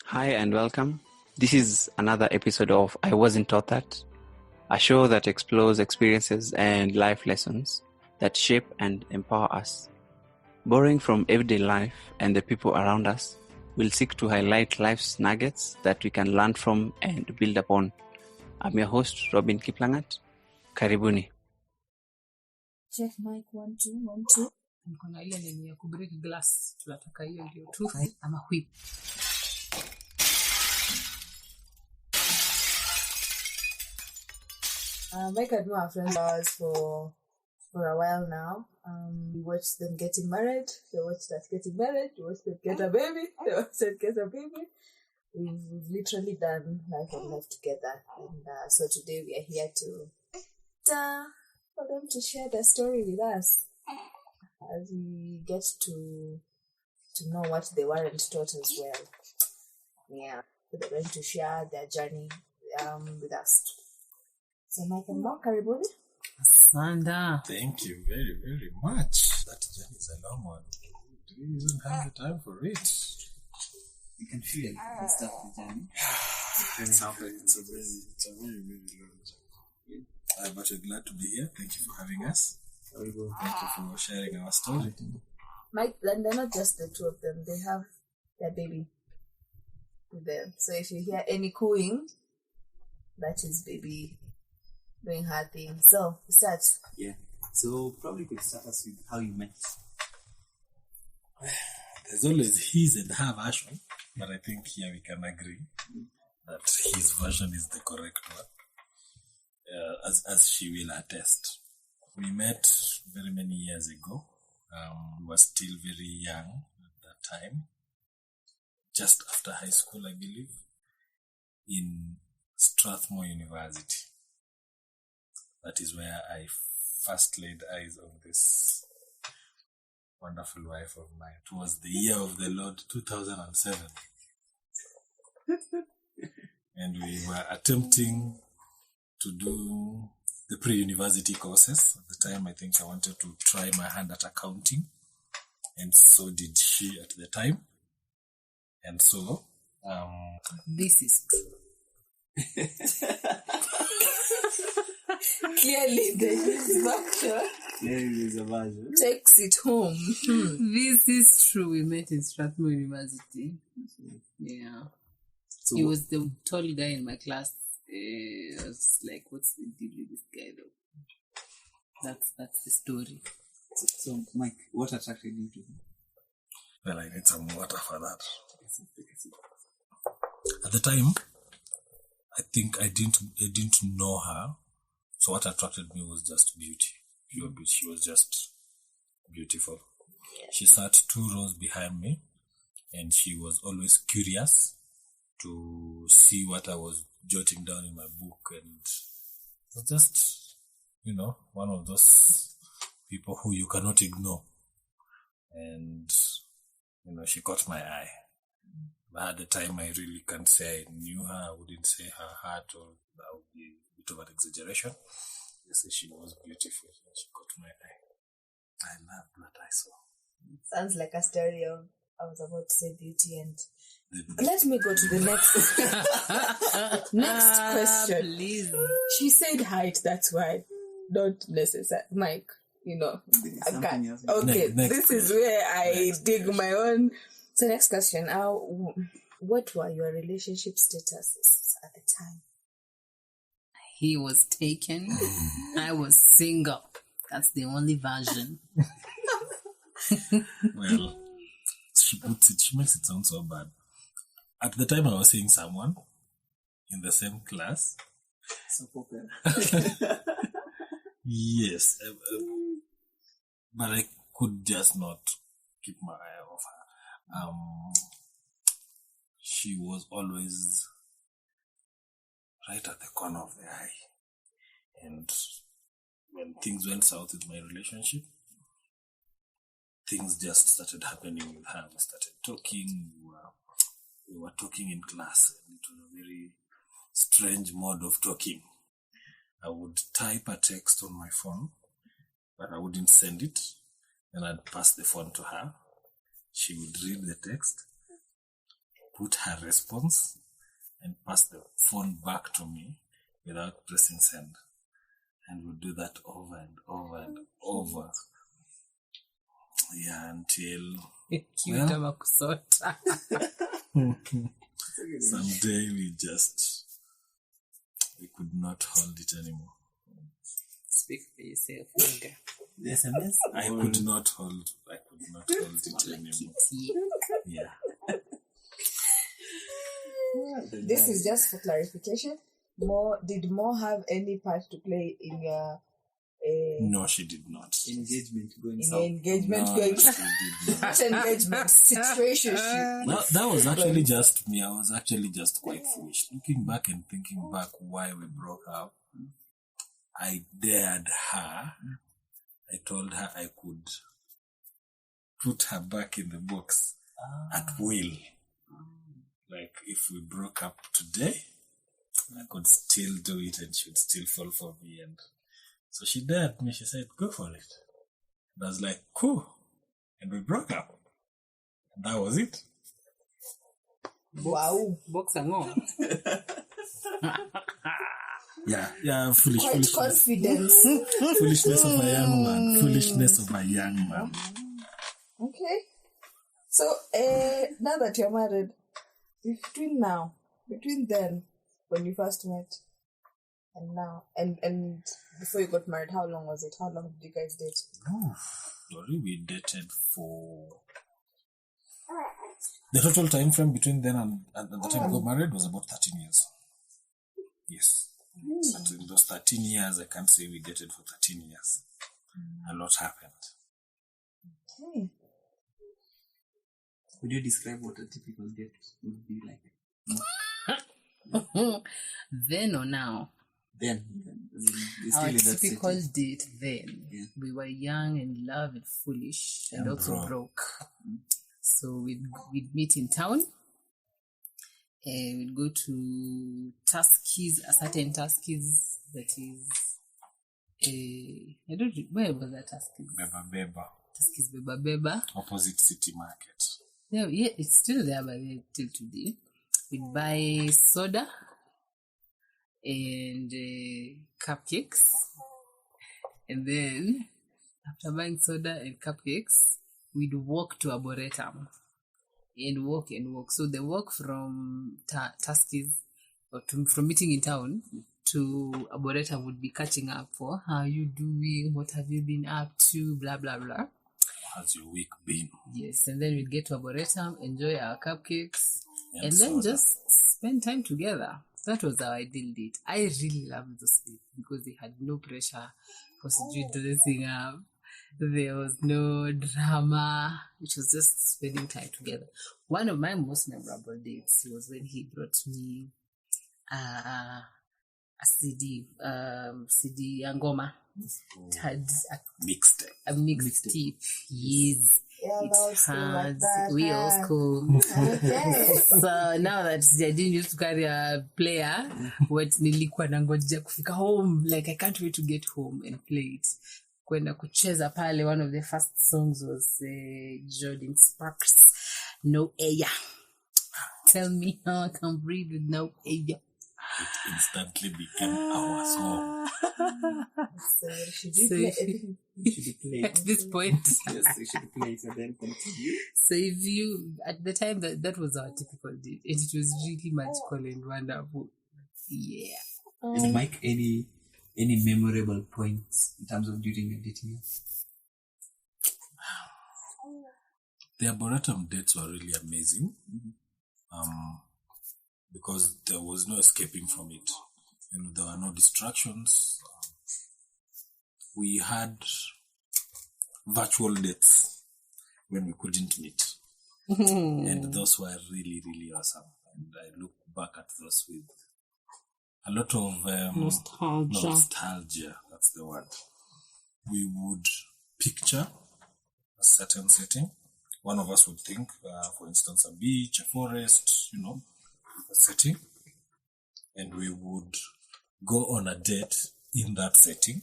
Hi and welcome. This is another episode of I Wasn't Taught That, a show that explores experiences and life lessons that shape and empower us. Borrowing from everyday life and the people around us, we'll seek to highlight life's nuggets that we can learn from and build upon. I'm your host, Robin Kiplangat. Karibuni. Check mic 1 2 1 2. Niko na ile nini ya kubreak glass, tunataka hiyo ndio tu ama whip. Mike and my friends ours for a while now. We watched them getting married. They watched us getting married. We watched them get a baby. They watched us get a baby. We've literally done life and life together. And so today we are here for them to share their story with us as we get to know what they weren't taught as well. Yeah, so they're going to share their journey with us. So Mike and Mark, karibuni. Sanda. Thank you very, very much. That journey is a long one. Do you even have the time for it? You can feel the stuff of the journey. It's a very, very long journey. But we're glad to be here. Thank you for having us. Thank you for sharing our story. Mike, and they're not just the two of them. They have their baby with them. So if you hear any cooing, that is baby doing her thing. So, start. Yeah. So, probably could start us with how you met. There's always his and her version, but I think here we can agree that his version is the correct one, as she will attest. We met very many years ago. We were still very young at that time, just after high school, I believe, in Strathmore University. That is where I first laid eyes on this wonderful wife of mine. It was the year of the Lord 2007. And we were attempting to do the pre-university courses. At the time, I think I wanted to try my hand at accounting. And so did she at the time. And so, This is true. Clearly, the version takes it home. This is true. We met in Strathmore University. Yeah. So, He was the tall guy in my class. I was like, what's the deal with this guy though? That's the story. so, Mike, what attracted you to him? well, I need some water for that. At the time, I think I didn't know her. So what attracted me was just beauty. Pure beauty. She was just beautiful. She sat 2 rows behind me, and she was always curious to see what I was jotting down in my book, and it was just, one of those people who you cannot ignore. And, she caught my eye. But at the time, I really can't say I knew her. I wouldn't say her heart, or that would be a bit of an exaggeration. I say she was beautiful, and she caught my eye. I loved what I saw. Sounds like a story of, I was about to say beauty, and let me go to the next question. Please. She said height, that's why. Not necessary. Mike, I Something can't. else. Okay, Next this is where I Next dig question. my own. So next question. What were your relationship statuses at the time? He was taken. I was single. That's the only version. Well, she makes it sound so bad. At the time, I was seeing someone in the same class. So popular. Yes. But I could just not keep my eye off her. She was always right at the corner of the eye. And when things went south with my relationship, things just started happening with her. We started talking. We were talking in class, and it was a very strange mode of talking. I would type a text on my phone, but I wouldn't send it. Then I'd pass the phone to her. She would read the text, put her response and pass the phone back to me without pressing send. And we'll do that over and over and over. Yeah, until Cute ama kusota. someday we could not hold it anymore. Speak for yourself, nigga. The SMS? I could not hold it anymore. Yeah. This is just for clarification. Did Mo have any part to play in your No, she did not. Engagement going in south. your engagement No, going she did not. engagement situation? That was actually just me. I was actually just quite foolish. Looking back and thinking back why we broke up, I dared her. I told her I could put her back in the box at will. Like, if we broke up today, I could still do it and she would still fall for me. And so she dared me. She said, go for it. And I was like, cool. And we broke up. And that was it. Wow. Box and all. Yeah, Quite confidence. foolishness of a young man. Foolishness of a young man. Okay. So, now that you're married, between then, when you first met, and now, and before you got married, how long was it? How long did you guys date? Sorry, we dated for... The total time frame between then and the time we got married was about 13 years. Yes. But in those 13 years, I can't say we dated for 13 years. A lot happened. Okay. Could you describe what a typical date would be like? Then or now? Then. Still Our in that typical city. date then. Yeah. We were young and in love and foolish and also broke. So we'd meet in town. We'd go to Tuskie's, a certain Tuskie's that is, where was that Tuskie's? Beba. Tuskie's Beba. Opposite City Market. Yeah, it's still there till today. We'd buy soda and cupcakes. And then, after buying soda and cupcakes, we'd walk to Arboretum. And walk. So the walk from Tuskie's, or from meeting in town to Arboretum would be catching up for how you doing, what have you been up to, blah, blah, blah. How's your week been? Yes, and then we'd get to Arboretum, enjoy our cupcakes, and soda. then just spend time together. That was our ideal date. I really loved those dates because they had no pressure for dressing up. There was no drama. It was just spending time together. One of my most memorable dates was when he brought me a CD Angoma. It had a mixtape. Yes. Yeah, It had like that, wheels cool. Okay. So now that I didn't used to carry a player, what nilikuwa nangoja kufika home, like I can't wait to get home and play it. Kwenda kucheza pale, one of the first songs was Jordan Sparks, No Air. Tell me how I can breathe with no air. It instantly became our song. So should we play it? You should play. At this point. Yes, you should play it and then continue. So if you, at the time that was our typical date, and it was really magical and wonderful. Yeah. And Mike, any memorable points in terms of during your dating? The Arboretum dates were really amazing. Because there was no escaping from it. There were no distractions. We had virtual dates when we couldn't meet. And those were really, really awesome. And I look back at those with a lot of nostalgia. That's the word. We would picture a certain setting. One of us would think, for instance, a beach, a forest, a setting, and we would go on a date in that setting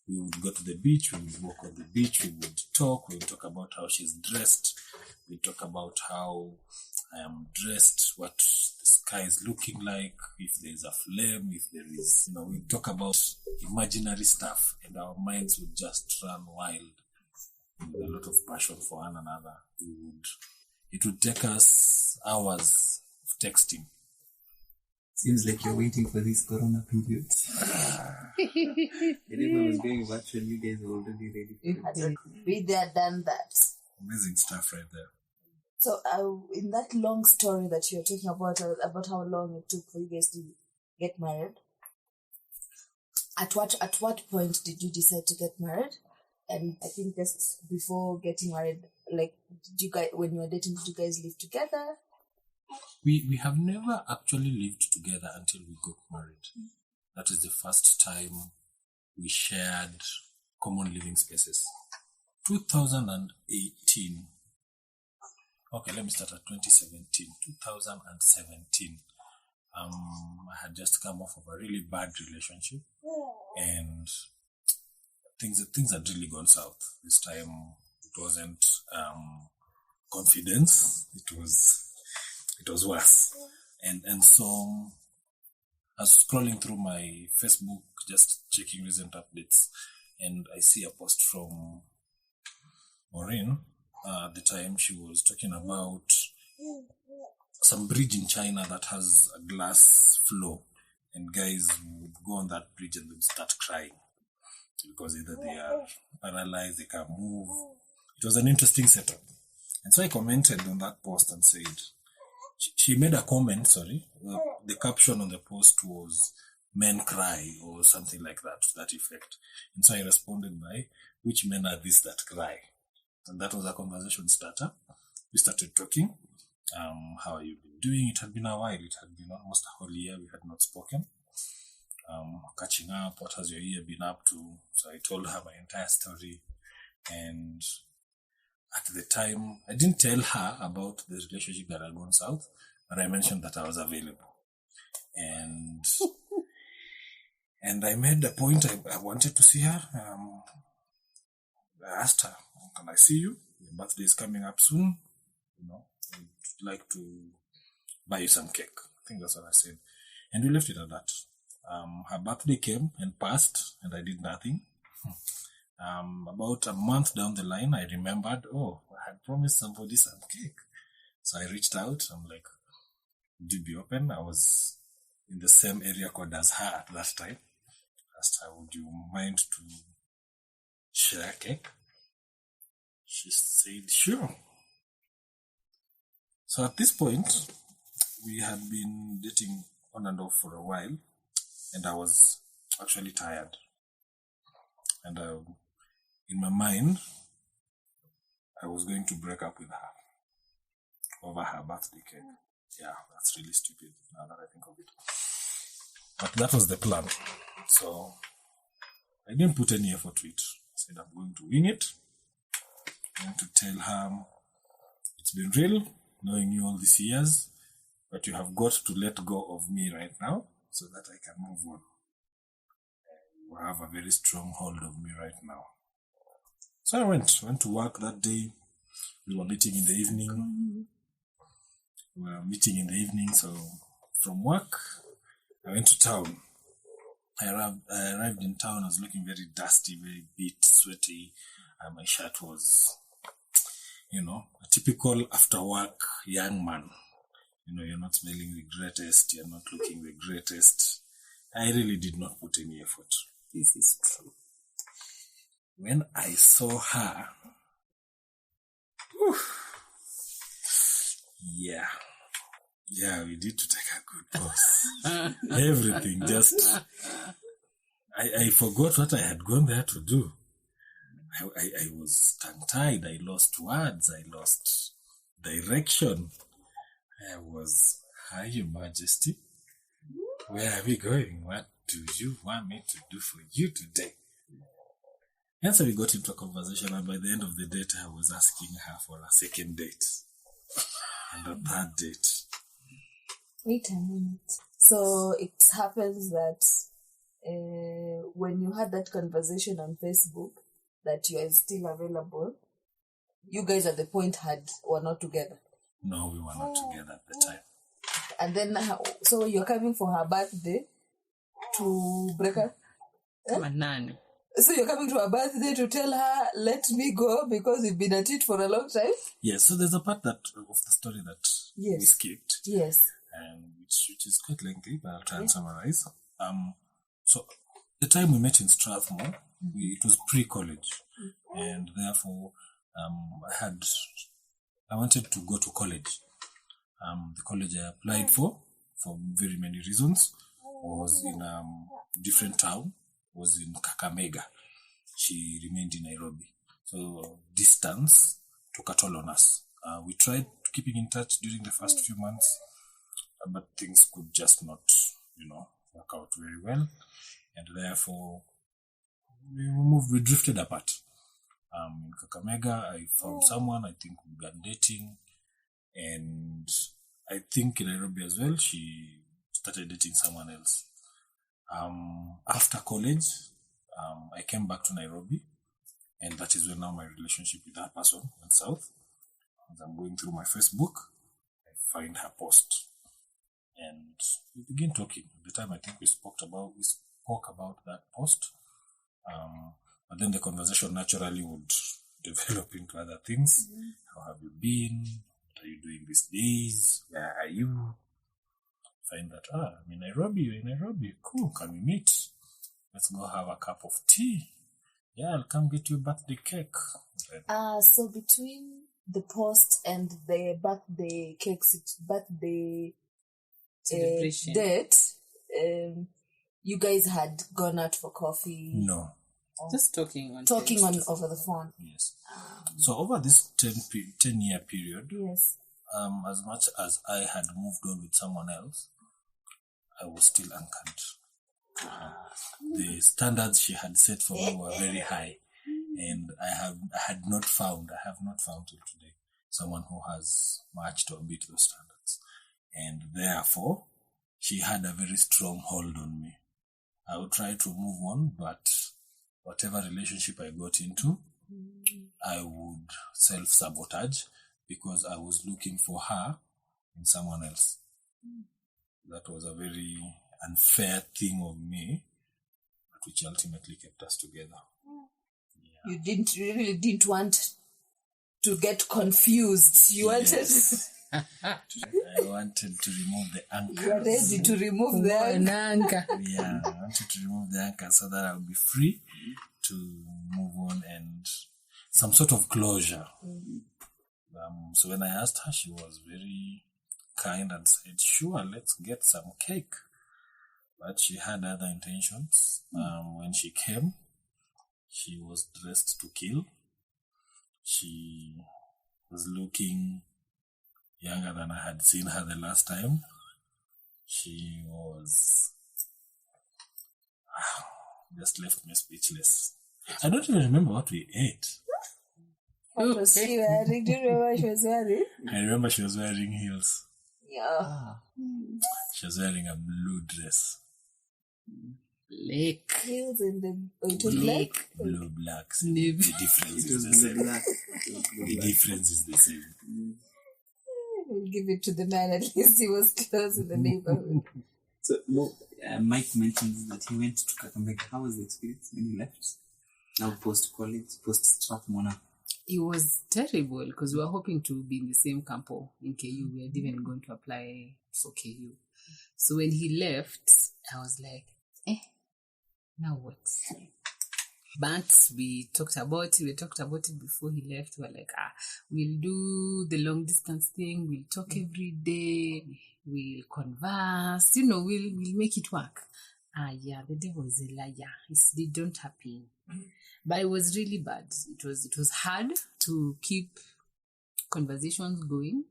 We would go to the beach, we would walk on the beach, we would talk about how she's dressed, we talk about how I am dressed, what the sky is looking like, if there's a flame, if there is, we talk about imaginary stuff, and our minds would just run wild with a lot of passion for one another. It would take us hours of texting. Seems like you're waiting for this corona period. And if I was going virtual, you guys were already ready for it. Been there, done that. Amazing stuff right there. So, in that long story that you're talking about how long it took for you guys to get married, at what point did you decide to get married? And I think just before getting married, like, did you guys, when you were dating, did you guys live together? We have never actually lived together until we got married. That is the first time we shared common living spaces. 2018. Okay, let me start at 2017. 2017. I had just come off of a really bad relationship, and things had really gone south. This time it wasn't confidence. It was worse. And so I was scrolling through my Facebook, just checking recent updates, and I see a post from Maureen. At the time, she was talking about some bridge in China that has a glass floor, and guys would go on that bridge and they'd start crying because either they are paralyzed, they can't move. It was an interesting setup. And so I commented on that post and said, she made a comment, the caption on the post was "men cry" or something like that, to that effect. And so I responded by, "Which men are these that cry?" And that was a conversation starter. We started talking. How you been doing? It had been a while. It had been almost a whole year we had not spoken. Catching up, what has your year been up to? So I told her my entire story. And at the time, I didn't tell her about the relationship that had gone south, but I mentioned that I was available. And I made the point I wanted to see her. I asked her, "Can I see you? Your birthday is coming up soon. I'd like to buy you some cake." I think that's what I said. And we left it at that. Her birthday came and passed, and I did nothing. About a month down the line, I remembered, I had promised somebody some cake. So I reached out. I'm like, "Would you be open?" I was in the same area code as her at that time. I asked her, "Would you mind to share cake?" She said, "Sure." So at this point, we had been dating on and off for a while, and I was actually tired. And in my mind, I was going to break up with her over her birthday cake. Yeah, that's really stupid now that I think of it. But that was the plan. So I didn't put any effort to it. I said, I'm going to wing it. I'm going to tell her, it's been real knowing you all these years, but you have got to let go of me right now so that I can move on. You have a very strong hold of me right now. So I went to work that day. We were meeting in the evening. So from work, I went to town. I arrived in town. I was looking very dusty, very beat, sweaty. My shirt was, a typical after work young man. You're not smelling the greatest. You're not looking the greatest. I really did not put any effort. This is true. When I saw her, yeah, we need to take a good pause. Everything just, I forgot what I had gone there to do. I was tongue-tied. I lost words. I lost direction. I was, "Hi, Your Majesty. Where are we going? What do you want me to do for you today?" And so we got into a conversation, and by the end of the date, I was asking her for a second date and a third date. Wait a minute. So it happens that when you had that conversation on Facebook that you are still available, you guys at the point were not together. No, we were not together at the time. And then, so you're coming for her birthday to break her? Kama nani? So you're coming to her birthday to tell her, let me go because we've been at it for a long time? Yes, so there's a part of the story that we skipped. Yes. And which is quite lengthy, but I'll try and summarize. So the time we met in Strathmore, it was pre-college, and therefore I wanted to go to college. The college I applied for very many reasons, was in a different town, was in Kakamega. She remained in Nairobi. So distance took a toll on us. We tried keeping in touch during the first few months, but things could just not, work out very well. And therefore, we drifted apart. In Kakamega, I found someone, I think we began dating. And I think in Nairobi as well, she started dating someone else. After college, I came back to Nairobi. And that is when now my relationship with that person went south. As I'm going through my Facebook, I find her post. And we begin talking. At the time, I think we spoke about that post. But then the conversation naturally would develop into other things. How have you been? What are you doing these days? Where are you? Find that, I'm in Nairobi, you're in Nairobi. Cool, can we meet? Let's go have a cup of tea. Yeah, I'll come get you birthday cake. So between the post and the birthday Celebration. date, you guys had gone out for coffee. No. Just talking on over the phone. Yes. So over this 10-year period, yes, as much as I had moved on with someone else, I was still anchored. The standards she had set for me were very high, and I have not found till today someone who has matched or beat those standards. And therefore, she had a very strong hold on me. I would try to move on, but whatever relationship I got into, I would self-sabotage because I was looking for her in someone else. That was a very unfair thing of me, but which ultimately kept us together. Yeah. You really didn't want to get confused. You wanted... I wanted to remove the anchor. You are ready to remove the anchor. Yeah, I wanted to remove the anchor so that I would be free to move on and some sort of closure. So when I asked her, she was very kind and said, sure, let's get some cake. But she had other intentions. When she came, she was dressed to kill. She was looking younger than I had seen her the last time. She was... just left me speechless. I don't even remember what we ate. What was she wearing? Do you remember what she was wearing? I remember she was wearing heels. Yeah. She was wearing a blue dress. Black. Heels in the black? Blue, black. Navy. The difference is the same. The difference is the same. We'll give it to the man, at least he was close in the neighborhood. So, Mike mentions that he went to Kakamega. How was the experience when he left? Now post-college, post-Strathmore. It was terrible because we were hoping to be in the same campo in KU. We had even going to apply for KU. So when he left, I was like, now what? But we talked about it before he left. We were like, we'll do the long distance thing. We'll talk every day. We'll converse. We'll make it work. Yeah, the devil is a liar. It didn't happen. But it was really bad. It was hard to keep conversations going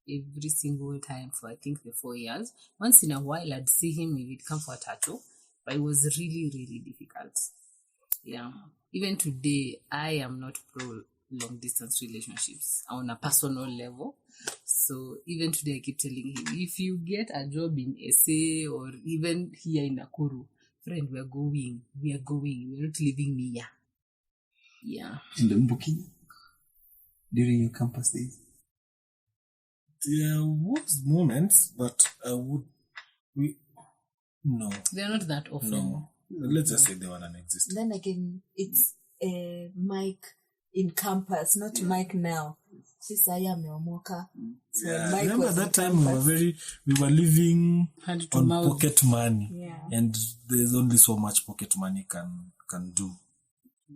every single time for, I think, the 4 years. Once in a while, I'd see him, he'd come for a tattoo. But it was really, really difficult. Yeah. Even today, I am not pro long distance relationships on a personal level. So even today, I keep telling him, if you get a job in SA or even here in Nakuru, friend, we are going. We're not leaving me here. Yeah. In the Mbuki during your campus days? There was moments, but no. They're not that often. No. Let's just say they were non-existent. Then again, it's Mike in campus, not Mike now. Since I am Omoka. So Yeah, Mike remember was that in time campus. we were living Hand to on mouth. pocket money. Yeah. And there's only so much pocket money can do.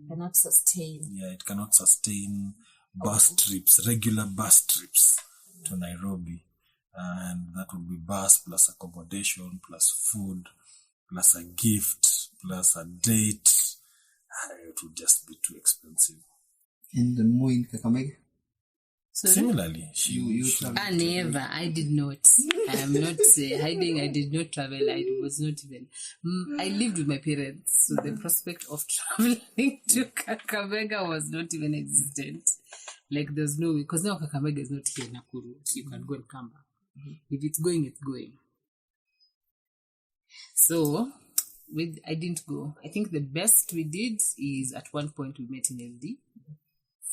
Cannot sustain. Yeah, it cannot sustain bus trips, regular bus trips to Nairobi. And that would be bus plus accommodation plus food plus a gift plus a date. It would just be too expensive. And the more in Kakamega? Similarly, You travel. Never. I did not. I am not hiding. I did not travel. I was not even. I lived with my parents, so the prospect of traveling to Kakamega was not even existent. Like there's no way, because now Kakamega is not here in Nakuru. You can go and come back. If it's going, it's going. So I didn't go. I think the best we did is at one point we met in LD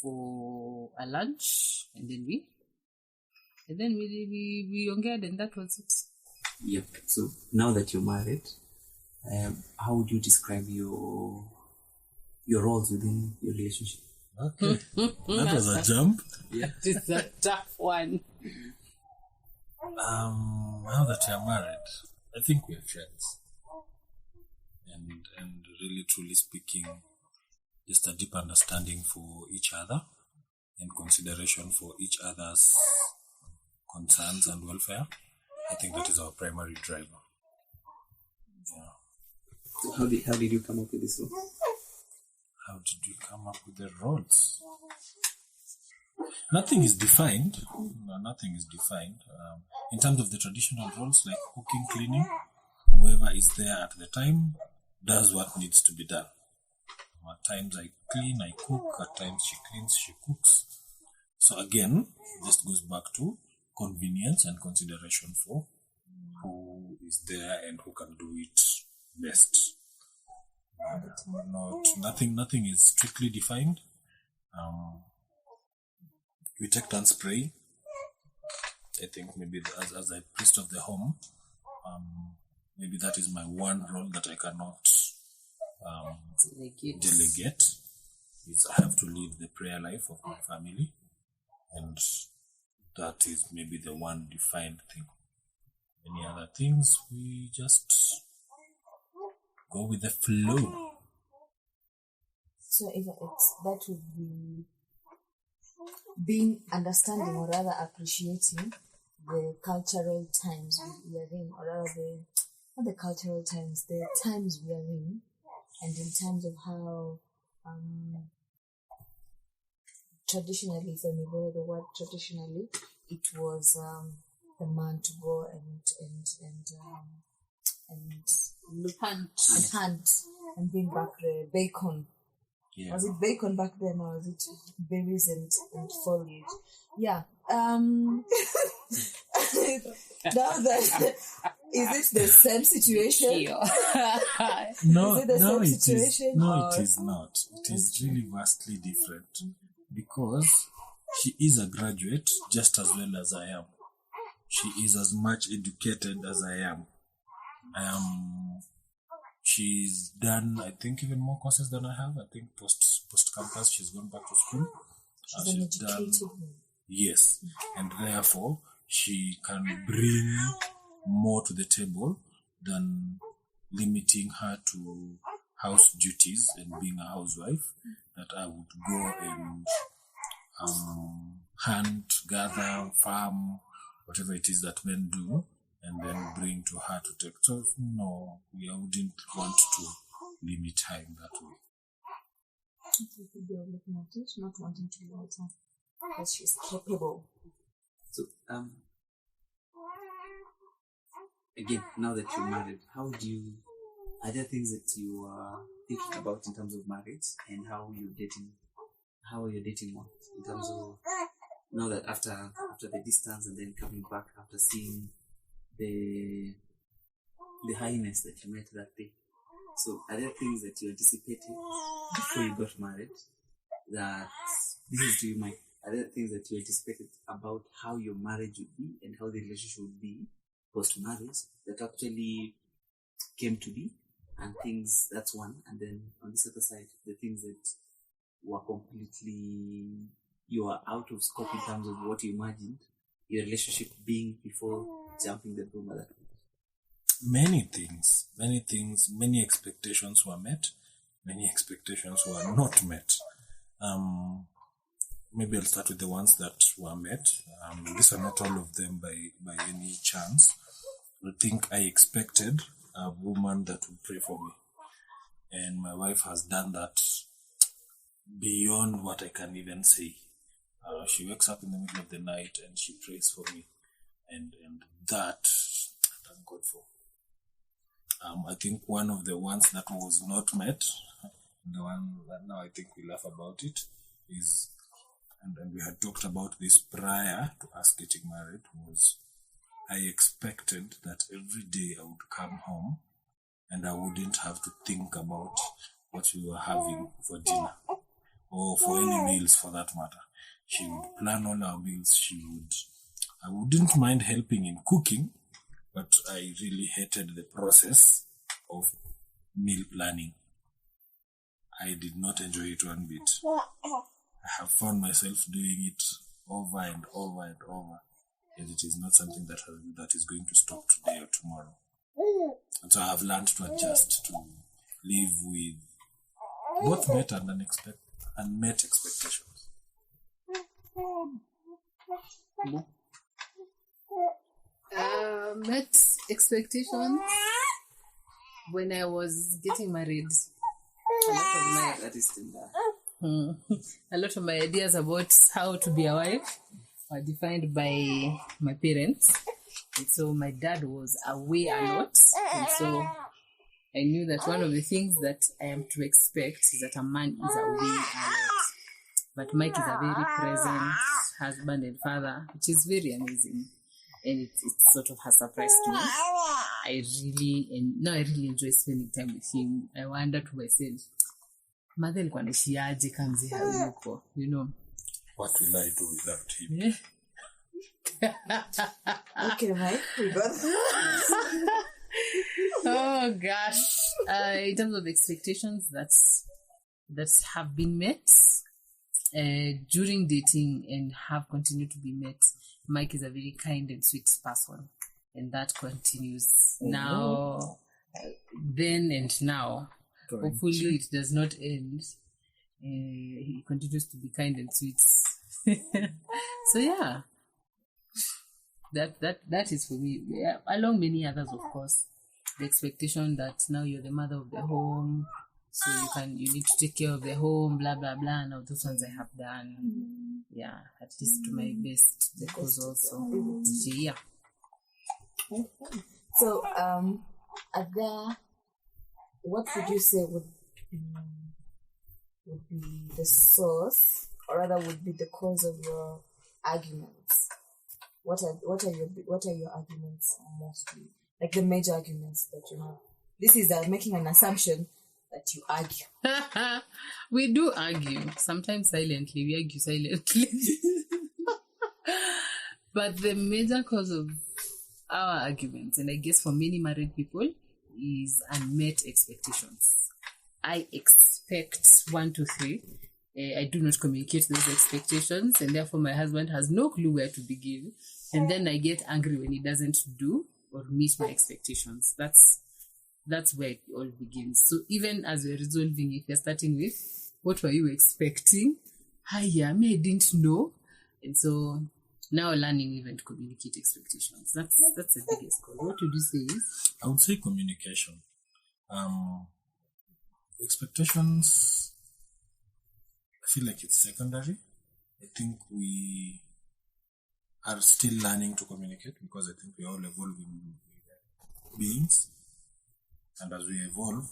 for a lunch, and then we onged, and that was it. Yep. So now that you're married, how would you describe your roles within your relationship? Okay. That was a jump. Yeah. It's a tough one. Now that you're married, I think we're friends. And really truly speaking, just a deep understanding for each other and consideration for each other's concerns and welfare. I think that is our primary driver. Yeah. So how did you come up with this role? How did we come up with the roles? Nothing is defined. No, nothing is defined. In terms of the traditional roles like cooking, cleaning, whoever is there at the time does what needs to be done. At times I clean, I cook. At times she cleans, she cooks. So again, it just goes back to convenience and consideration for who is there and who can do it best. Nothing is strictly defined. We take turns praying. I think maybe as a priest of the home, maybe that is my one role that I cannot delegate. Is I have to live the prayer life of my family, and that is maybe the one defined thing. Any other things, we just go with the flow. So if that would be being understanding, or rather appreciating the cultural times we are in, or rather not the cultural times, the times we are in, and in terms of how traditionally, if I may borrow the word traditionally, it was the man to go and hunt and bring back the bacon. Yeah. Was it bacon back then, or was it berries and foliage? Yeah. Now that is it the same situation? No, Is it the no, same it is. situation, No, or- it is not. It is really vastly different because she is a graduate just as well as I am. She is as much educated as I am. She's done, I think, even more courses than I have. I think post campus, she's gone back to school. She's an educated woman. Yes, and therefore she can bring more to the table than limiting her to house duties and being a housewife. That I would go and hunt, gather, farm, whatever it is that men do, and then bring to her to take. So no, I wouldn't want to limit her in that way. They are looking at it, not wanting to limit her, because she's capable. So again, now that you're married, are there things that you are thinking about in terms of marriage and how you're dating one in terms of now that after the distance and then coming back after seeing the highness that you met that day? So are there things that you anticipated before you got married? That this is to you, Mike. Are there things that you anticipated about how your marriage would be and how the relationship would be post-marriage that actually came to be? And things, that's one. And then on this other side, the things that were completely, you are out of scope in terms of what you imagined your relationship being before jumping the broom at that point. Many things, many expectations were met, many expectations were not met. Maybe I'll start with the ones that were met. These are not all of them by any chance. I think I expected a woman that would pray for me. And my wife has done that beyond what I can even say. She wakes up in the middle of the night and she prays for me. And that, I thank God for. I think one of the ones that was not met, the one that now I think we laugh about it, is, and we had talked about this prior to us getting married, was I expected that every day I would come home and I wouldn't have to think about what we were having for dinner or for any meals for that matter. She would plan all our meals. I wouldn't mind helping in cooking, but I really hated the process of meal planning. I did not enjoy it one bit. I have found myself doing it over and over and over, and it is not something that is going to stop today or tomorrow. And so I have learned to adjust, to live with both met and unmet expectations. Met expectations when I was getting married. That is still there. A lot of my ideas about how to be a wife were defined by my parents. And so my dad was away a lot. And so I knew that one of the things that I am to expect is that a man is away a lot. But Mike is a very present husband and father, which is very amazing. And it sort of has surprised me. I really enjoy spending time with him. I wonder to myself, mother alikuwa anaishiaje kama mzee hayuko, you know. What will I do without him? Okay, Mike, we got Oh gosh. In terms of expectations that have been met during dating and have continued to be met, Mike is a very kind and sweet person, and that continues now, then and now. Hopefully it does not end. He continues to be kind and sweet. So yeah, that is for me. Yeah, along many others, of course. The expectation that now you're the mother of the home, so you need to take care of the home, blah blah blah. Now those ones I have done. Yeah, at least to my best, because also yeah. So, are there, what would you say would be the source, or rather would be the cause of your arguments? What are your arguments mostly? Like the major arguments that you have. This is making an assumption that you argue. We do argue, sometimes silently. We argue silently. But the major cause of our arguments, and I guess for many married people, is unmet expectations. I expect 1, 2, 3. I do not communicate those expectations, and therefore my husband has no clue where to begin. And then I get angry when he doesn't do or meet my expectations. That's where it all begins. So even as we're resolving, if you're starting with, what were you expecting? I didn't know. And so now learning even to communicate expectations. That's the biggest cause. What would you say is? I would say communication. Expectations, I feel like it's secondary. I think we are still learning to communicate, because I think we are all evolving beings. And as we evolve,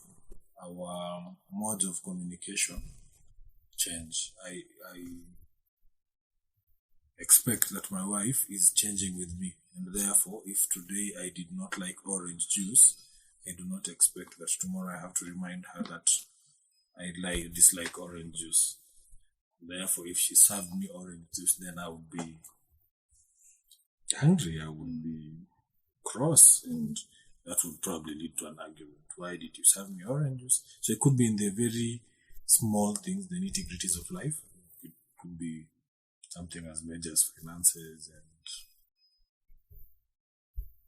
our modes of communication change. I expect that my wife is changing with me. And therefore, if today I did not like orange juice, I do not expect that tomorrow I have to remind her that I dislike orange juice. Therefore, if she served me orange juice, then I would be angry, I would be cross, and that would probably lead to an argument. Why did you serve me orange juice? So it could be in the very small things, the nitty-gritties of life. It could be something as major as finances,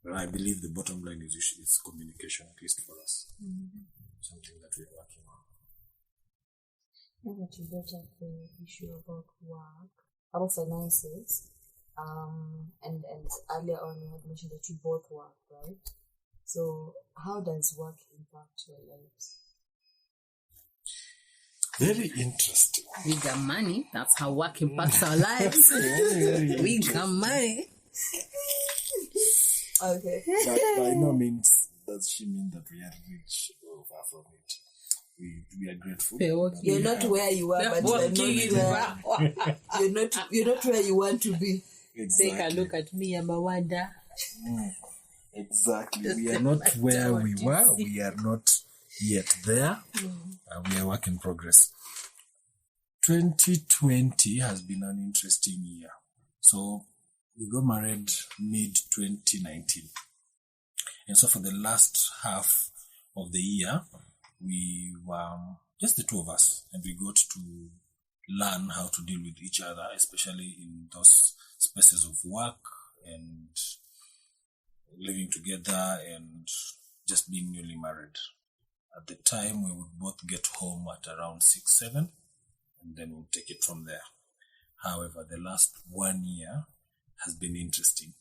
but I believe the bottom line is it's communication, at least for us. Something that we're working on. Now that you brought up the issue about work, about finances, and earlier on you had mentioned that you both work, right? So how does work impact your lives? Very interesting. We got money. That's how work impacts our lives. We got money. Okay. But by no means does she mean that we are rich or far from it. We are grateful. You're not where you are, but you're not where you want to be. Exactly. Take a look at me, I'm a wonder. Exactly. We are not where we were. We are not yet there. We are work in progress. 2020 has been an interesting year. So we got married mid-2019. And so for the last half of the year, we were just the two of us. And we got to learn how to deal with each other, especially in those spaces of work and living together and just being newly married. At the time, we would both get home at around 6, 7, and then we'll take it from there. However, the last 1 year has been interesting.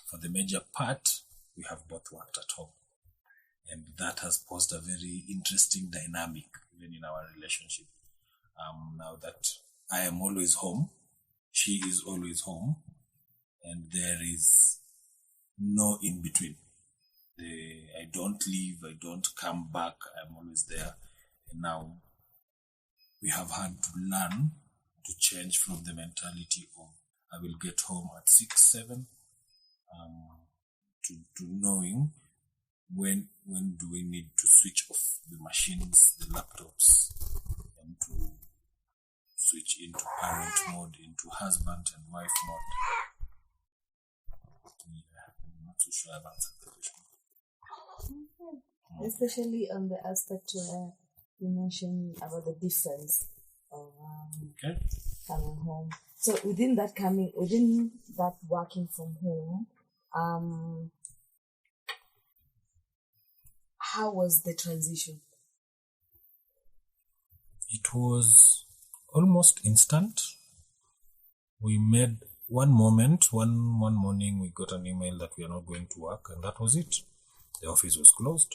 For the major part, we have both worked at home. And that has posed a very interesting dynamic even in our relationship. Now that I am always home, she is always home, and there is no in between. I don't leave, I don't come back, I'm always there. And now we have had to learn to change from the mentality of I will get home at 6, 7, to knowing when do we need to switch off the machines, the laptops, and to switch into parent mode, into husband and wife mode. I'm not so sure I've answered the question. Especially on the aspect where you mentioned about the difference of coming home. So within that working from home, how was the transition? It was almost instant. We made one morning we got an email that we are not going to work, and that was it. The office was closed,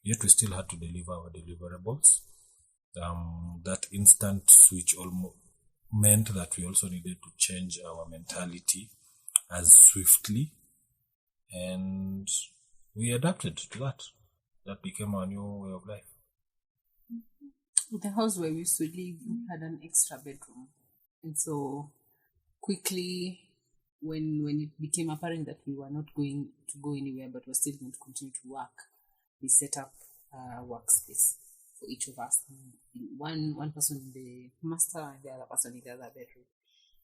yet we still had to deliver our deliverables. That instant switch almost meant that we also needed to change our mentality as swiftly, and we adapted to that. That became our new way of life. The house where we used to live had an extra bedroom. And so quickly, when it became apparent that we were not going to go anywhere but were still going to continue to work, we set up a workspace for each of us. One person in the master and the other person in the other bedroom.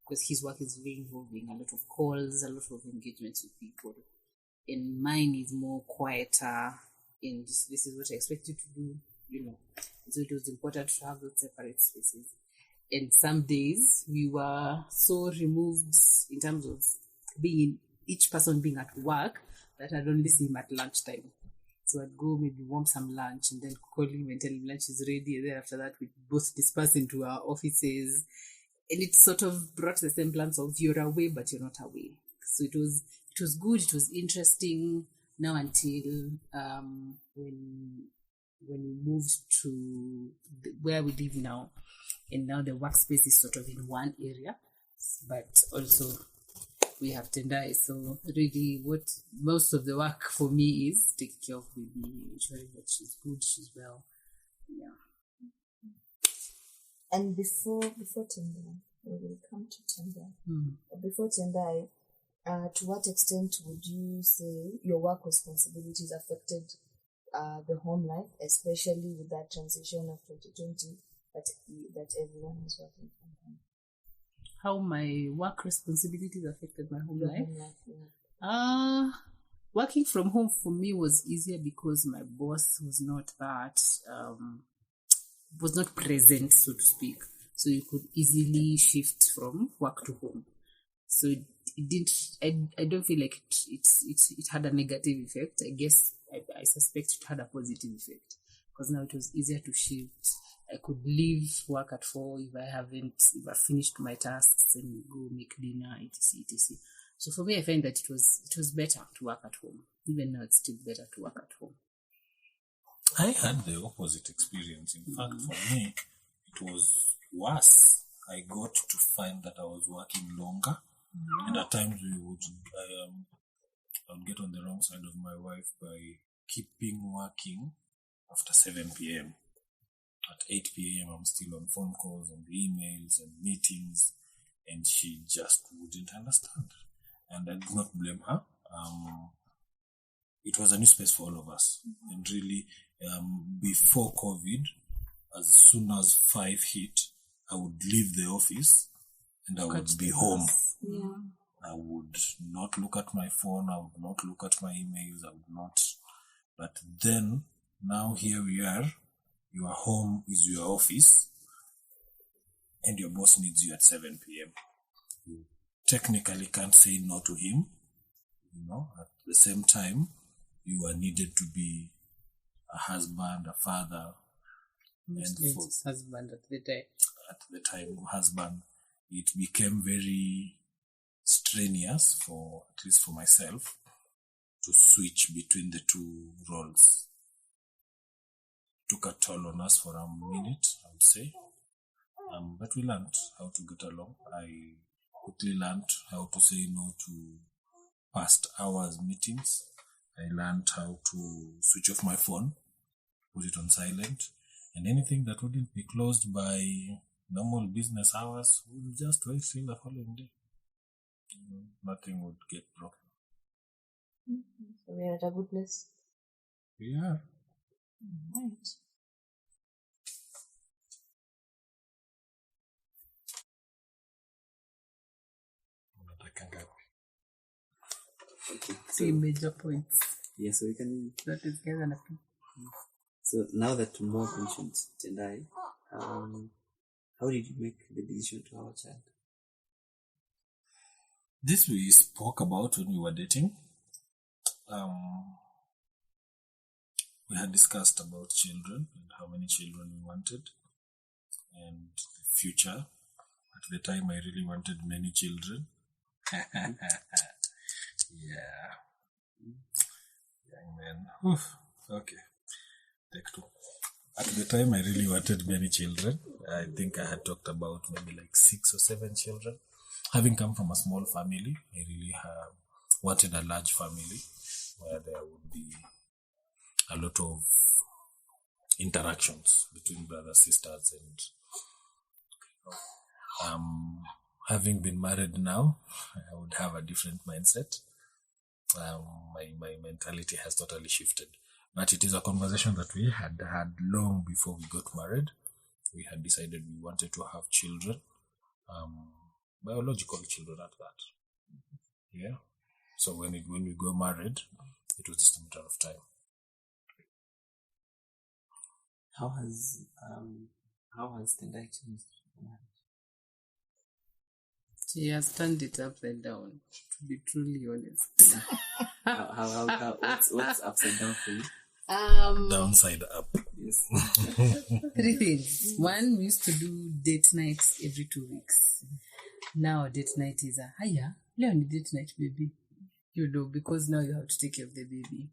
Because his work is very involving, a lot of calls, a lot of engagements with people. And mine is more quieter, and this is what I expect you to do, So it was important to have those separate spaces. And some days we were so removed in terms of each person being at work that I'd only see him at lunchtime. So I'd go maybe warm some lunch and then call him and tell him lunch is ready. And then after that, we both disperse into our offices. And it sort of brought the semblance of you're away, but you're not away. So it was good. It was interesting now until when we moved to where we live now. And now the workspace is sort of in one area, but also we have Tendai. So really what most of the work for me is taking care of baby, ensuring that she's good, she's well. Yeah. And before Tendai, we will come to Tendai. Before Tendai, to what extent would you say your work responsibilities affected the home life, especially with that transition of 2020 that everyone is working from home? How my work responsibilities affected my home Your life? home life, yeah. Working from home for me was easier because my boss was not present, so to speak. So you could easily shift from work to home. So it didn't. I don't feel like it had a negative effect. I guess I suspect it had a positive effect because now it was easier to shift. I could leave work at 4 if I finished my tasks and go make dinner, etc. So for me, I find that it was better to work at home. Even now, it's still better to work at home. I had the opposite experience. In fact, for me, it was worse. I got to find that I was working longer, and at times I would get on the wrong side of my wife by keeping working after 7 p.m. At 8 p.m., I'm still on phone calls and emails and meetings, and she just wouldn't understand. And I did not blame her. It was a new space for all of us. And really, before COVID, as soon as 5 hit, I would leave the office and I would be home. Yeah. I would not look at my phone. I would not look at my emails. I would not. But then, now here we are. Your home is your office, and your boss needs you at 7 p.m. You technically can't say no to him. At the same time, you are needed to be a husband, a father, Husband at the time. At the time, husband. It became very strenuous at least for myself, to switch between the two roles. Took a toll on us for a minute, I would say. But we learned how to get along. I quickly learned how to say no to past hours meetings. I learned how to switch off my phone, put it on silent, and anything that wouldn't be closed by normal business hours would just wait till the following day. Nothing would get broken. So we are at a good place. We are. Right. Okay. Three major points. Yeah, so we can. That is together. So now that Mo mentioned Tendai, how did you make the decision to have a child? This we spoke about when we were dating. We had discussed about children and how many children we wanted and the future. At the time, I really wanted many children. Yeah. Young man. Oof. Okay. Take 2. At the time, I really wanted many children. I think I had talked about maybe like 6 or 7 children. Having come from a small family, I really wanted a large family where there would be a lot of interactions between brothers, sisters, and having been married now, I would have a different mindset. My mentality has totally shifted. But it is a conversation that we had long before we got married. We had decided we wanted to have children, biological children at that. Yeah. So when we got married, it was just a matter of time. How has Tendai changed? She has turned it upside down, to be truly honest. What's upside down for you? Downside up. Yes. 3 things. 1, we used to do date nights every 2 weeks. Now date night is leo ni date night, baby. Because now you have to take care of the baby.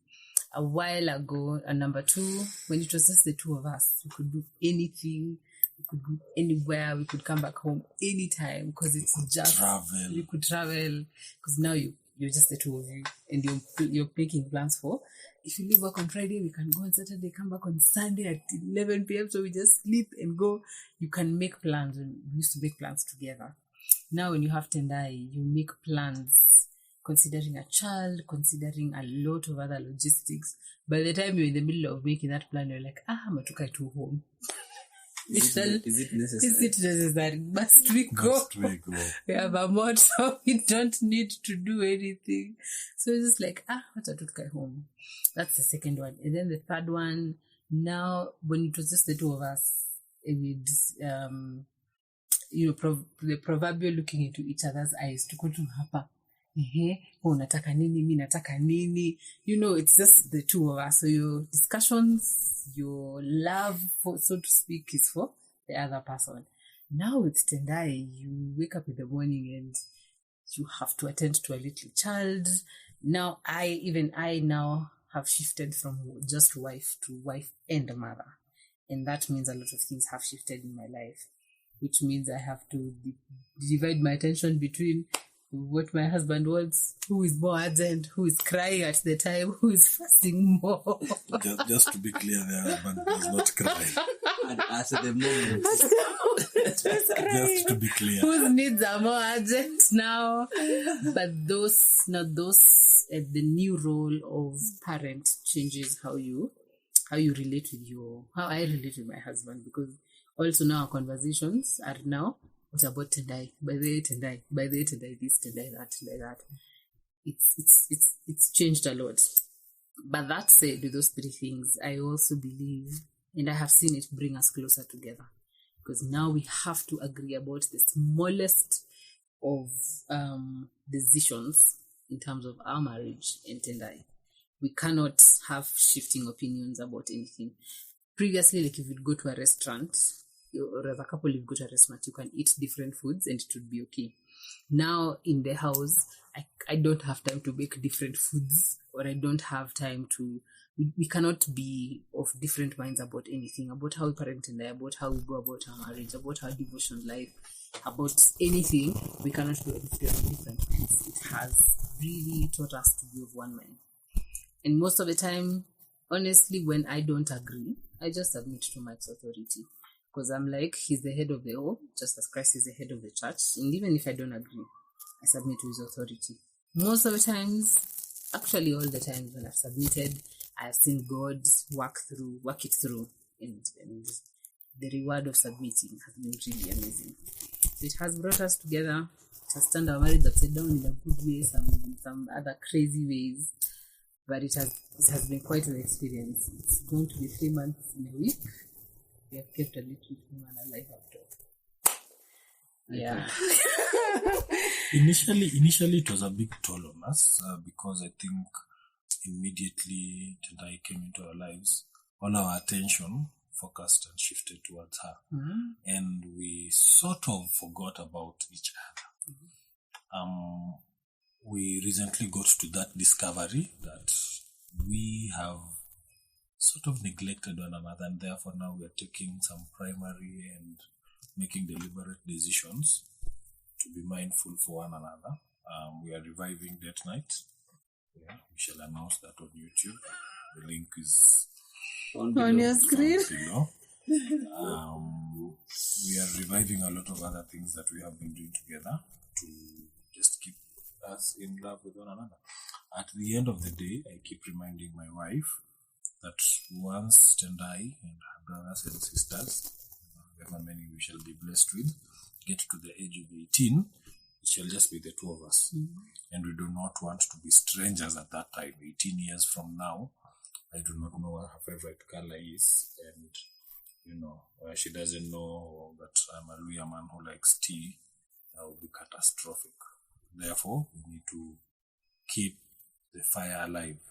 A while ago, and number 2, when it was just the 2 of us, we could do anything. We could go anywhere. We could come back home anytime because it's just travel. We could travel because now you're just the 2 of you, and you're making plans for. If you leave work on Friday, we can go on Saturday, come back on Sunday at 11 p.m. So we just sleep and go. You can make plans, and we used to make plans together. Now when you have Tendai, you make plans considering a child, considering a lot of other logistics. By the time you're in the middle of making that plan, you're like, matukai to home. Is it necessary? Is it necessary? Must we go? Must we go? We have a mod, so we don't need to do anything. So it's just like, matukai home. That's the second one. And then the third one, now, when it was just the two of us, with, the proverbial looking into each other's eyes, tuko tu hapa. Unataka nini, mi nataka nini. It's just the two of us. So your discussions, your love, so to speak, is for the other person. Now with Tendai, you wake up in the morning and you have to attend to a little child. Now, I now have shifted from just wife to wife and mother. And that means a lot of things have shifted in my life, which means I have to divide my attention between what my husband wants, who is more urgent, who is crying at the time, who is fasting more. Just to be clear, the husband does not cry. And at the moment, Just to be clear. Whose needs are more urgent now? But the new role of parent changes how you relate with how I relate with my husband, because also now our conversations are now, what about Tendai? By the way, Tendai, this, Tendai, that. It's changed a lot. But that said, with those three things, I also believe, and I have seen it bring us closer together. Because now we have to agree about the smallest of decisions in terms of our marriage and Tendai. We cannot have shifting opinions about anything. Previously, like if you'd go to a restaurant, or as a couple, you go to a restaurant, you can eat different foods and it would be okay. Now in the house, I don't have time to make different foods, or I don't have time to. We cannot be of different minds about anything, about how we parent and about how we go about our marriage, about our devotion life, about anything. We cannot be of different minds. It has really taught us to be of one mind. And most of the time, honestly, when I don't agree, I just submit to Mike's authority. Because I'm like, he's the head of the home, just as Christ is the head of the church. And even if I don't agree, I submit to his authority. Most of the times, actually all the times when I've submitted, I've seen God work it through. And the reward of submitting has been really amazing. So it has brought us together. It has turned our marriage upside down in a good way, some other crazy ways. But it has been quite an experience. It's going to be 3 months in a week. We have kept a little human alive after. Yeah. Initially, it was a big toll on us because I think immediately Tendai came into our lives, all our attention focused and shifted towards her. Mm-hmm. And we sort of forgot about each other. Mm-hmm. We recently got to that discovery that we have sort of neglected one another, and therefore now we are taking some primary and making deliberate decisions to be mindful for one another. We are reviving Date Night. Yeah, we shall announce that on YouTube. The link is on your screen. Below. We are reviving a lot of other things that we have been doing together to just keep us in love with one another. At the end of the day, I keep reminding my wife that once Tendai and her brothers and sisters, however many we shall be blessed with, get to the age of 18, it shall just be the two of us. Mm-hmm. And we do not want to be strangers at that time. 18 years from now, I do not know what her favorite color is. And, she doesn't know that I'm a Luya man who likes tea. That would be catastrophic. Therefore, we need to keep the fire alive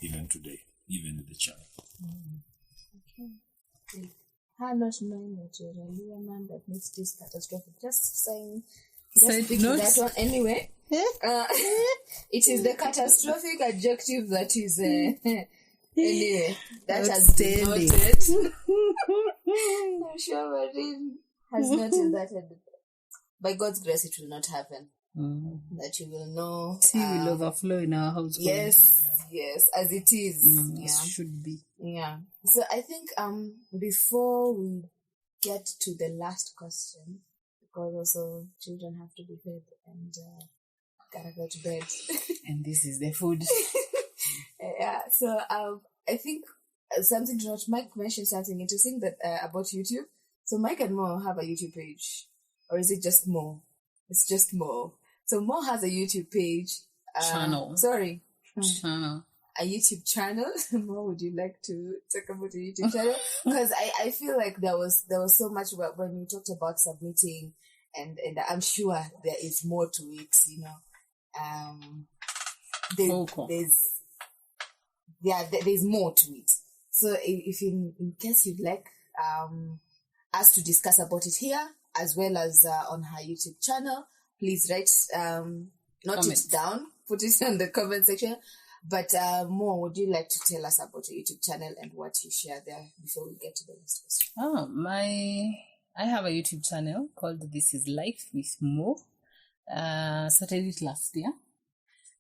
even today, even with the child. Okay. Her not knowing that you're a Luya man that makes this catastrophic. Just saying, that one anyway. It is the catastrophic adjective that is anyway that not has been noted. I'm sure Maureen has noted that, and by God's grace it will not happen. That you will know. Tea will overflow in our household. Yes, as it is. It should be. Yeah. So I think before we get to the last question, because also children have to be fed, and Gotta go to bed. And this is the food. Yeah, so I think something to note, Mike mentioned something interesting that about YouTube. So Mike and Mo have a YouTube page, or is it just Mo? It's just Mo. So Mo has a YouTube page. Channel. Channel. A YouTube channel. Mo, would you like to talk about the YouTube channel? Because I feel like there was so much when we talked about submitting, and I'm sure there is more to it. You know, there's more to it. So if in case you'd like us to discuss about it here as well as on her YouTube channel, please write note it down, put it in the comment section. But Mo, would you like to tell us about your YouTube channel and what you share there before we get to the next question? I have a YouTube channel called This Is Life with Mo. Started it last year,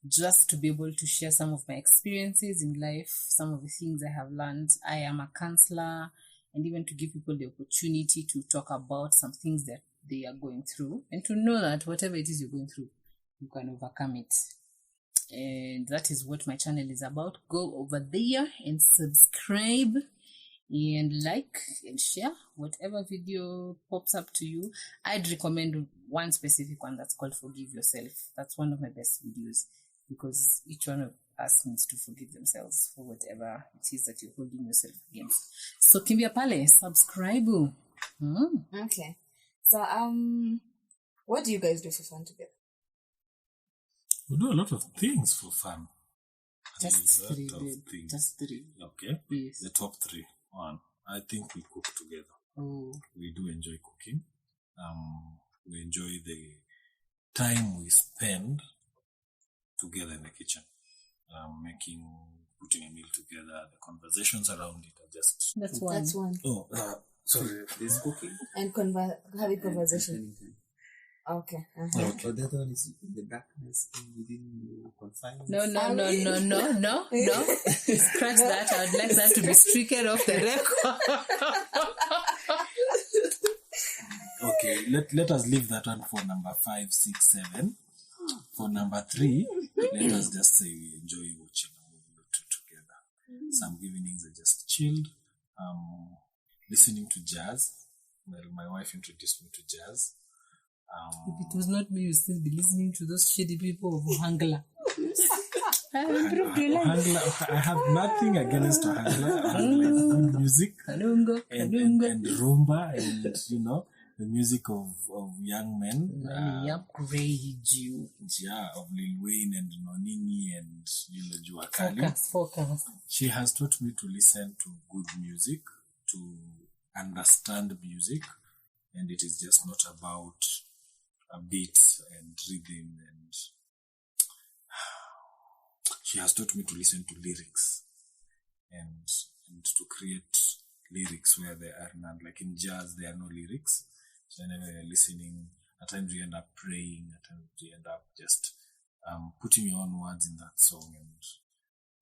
just to be able to share some of my experiences in life, some of the things I have learned. I am a counselor, and even to give people the opportunity to talk about some things that they are going through, and to know that whatever it is you're going through, you can overcome it. And that is what my channel is about. Go over there and subscribe and like and share whatever video pops up to you. I'd recommend one specific one that's called Forgive Yourself. That's one of my best videos, because each one of us needs to forgive themselves for whatever it is that you're holding yourself against. So kimbia pale, subscribe. Okay. So what do you guys do for fun together? We do a lot of things for fun. Just three. Just three. Okay. Yes. The top three. One, I think we cook together. Oh. We do enjoy cooking. We enjoy the time we spend together in the kitchen, putting a meal together. The conversations around it are just. That's one. That's one. Oh, sorry. There's cooking. And having conversation. Okay. Okay. The other one is the darkness within confines. No. Scratch that. I would like that to be stricken off the record. Okay, let us leave that one for number 5, 6, 7. For number 3, let us just say we enjoy watching a movie or two together. Some evenings are just chilled. Listening to jazz. Well, my wife introduced me to jazz. If it was not me, you'd still be listening to those shady people of Ohangla. I have nothing against Ohangla. Ohangla is good music. And rumba, and the music of young men. Upgrade you. Yeah, of Lil Wayne and Nonini and Jua Kali. Focus. She has taught me to listen to good music, to understand music, and it is just not about a beat and rhythm, and she has taught me to listen to lyrics and to create lyrics where there are none. Like in jazz, there are no lyrics. So whenever you're listening, at times you end up praying, at times you end up just putting your own words in that song and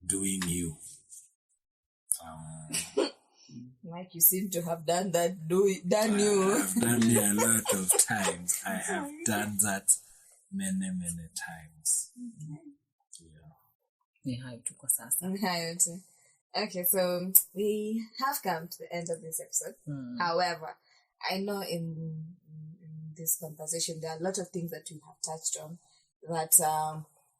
doing you. Mike, you seem to have done that. You. I've done it a lot of times. I have done that many times. Yeah. Okay, so we have come to the end of this episode. However, I know in this conversation there are a lot of things that we have touched on that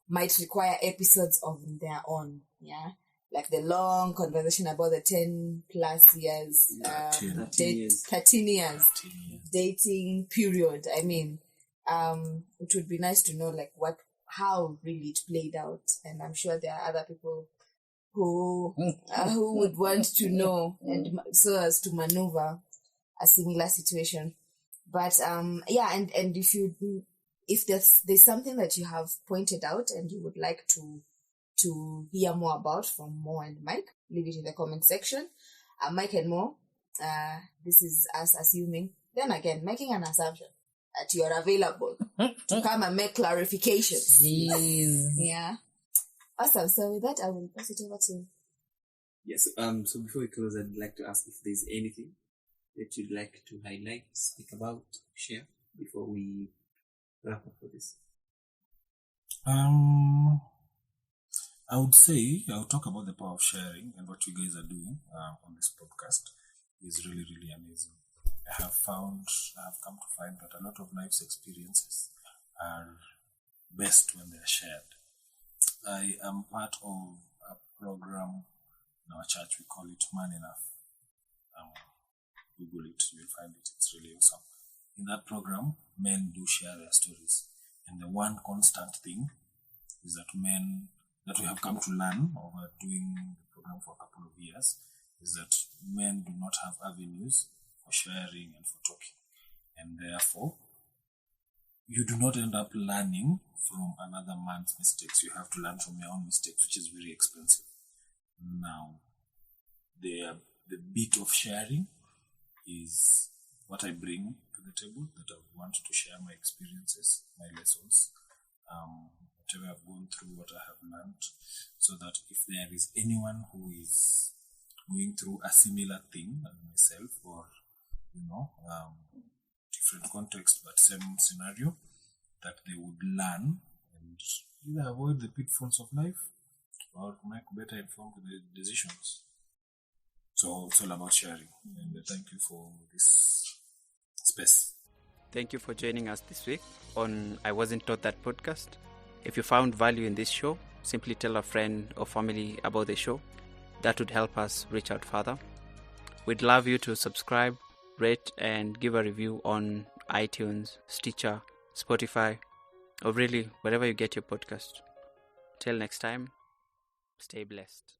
might require episodes of their own. Yeah. Like the long conversation about the 10 plus years, 13 years dating period. I mean, it would be nice to know like how really it played out. And I'm sure there are other people who would want to know, and so as to maneuver a similar situation. But and if there's something that you have pointed out and you would like to hear more about from Mo and Mike, leave it in the comment section. Mike and Mo, this is us assuming, then again, making an assumption that you are available to come and make clarifications. Jeez. Yeah. Awesome. So with that, I will pass it over to you. Yes. So before we close, I'd like to ask if there's anything that you'd like to highlight, speak about, share before we wrap up for this. I would say I'll talk about the power of sharing, and what you guys are doing on this podcast is really, really amazing. I have come to find that a lot of life's experiences are best when they're shared. I am part of a program in our church. We call it Man Enough. Google it, you'll find it. It's really awesome. In that program, men do share their stories. And the one constant thing is that that we have come to learn over doing the program for a couple of years, is that men do not have avenues for sharing and for talking. And therefore, you do not end up learning from another man's mistakes. You have to learn from your own mistakes, which is very expensive. Now, the bit of sharing is what I bring to the table, that I want to share my experiences, my lessons, whatever I've gone through, what I have learned, so that if there is anyone who is going through a similar thing as myself, or different context but same scenario, that they would learn and either avoid the pitfalls of life or make better informed decisions. So it's all about sharing. And thank you for this space. Thank you for joining us this week on I Wasn't Taught That podcast. If you found value in this show, simply tell a friend or family about the show. That would help us reach out further. We'd love you to subscribe, rate, and give a review on iTunes, Stitcher, Spotify, or really wherever you get your podcast. Till next time, stay blessed.